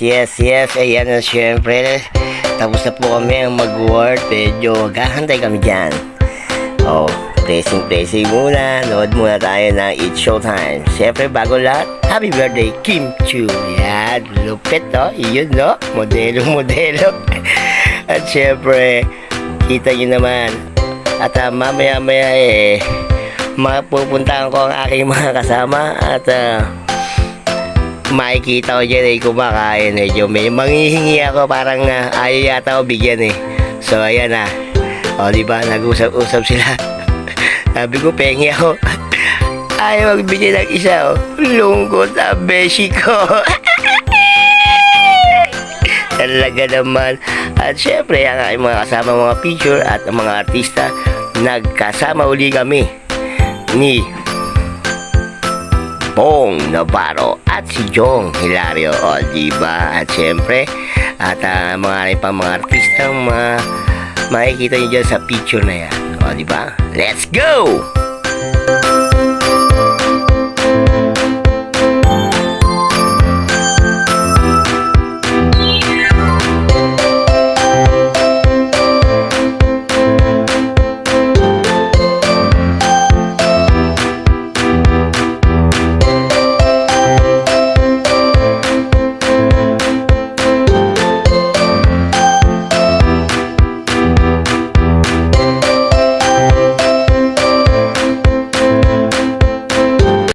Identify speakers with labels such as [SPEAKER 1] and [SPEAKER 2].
[SPEAKER 1] Yes. Ayan na syempre. Tapos na po kami ang mag-work. Medyo gahantay kami dyan. Oh, pressing muna. Nood muna tayo ng It's Showtime. Syempre, bago lahat, happy birthday, Kim Chu. Yan, lupit, no? Iyon, no? Modelo. At syempre, kita nyo naman. At mamaya mapupuntahan ko ang aking mga kasama. At makikita ko dyan kumakain. Medyo may manghihingi ako, parang ayaw yata ako bigyan So ayan o diba, nag-usap sila. Sabi ko, pengi ako. Ayaw magbigay ng isa lungkot sa beshi ko. Talaga naman. At syempre, ang aking mga kasama, mga picture at mga artista, nagkasama uli kami ni Bong Navarro at si Jong Hilario, diba? At syempre, at mga artista makikita nyo dyan sa picture na yan, diba? Let's go!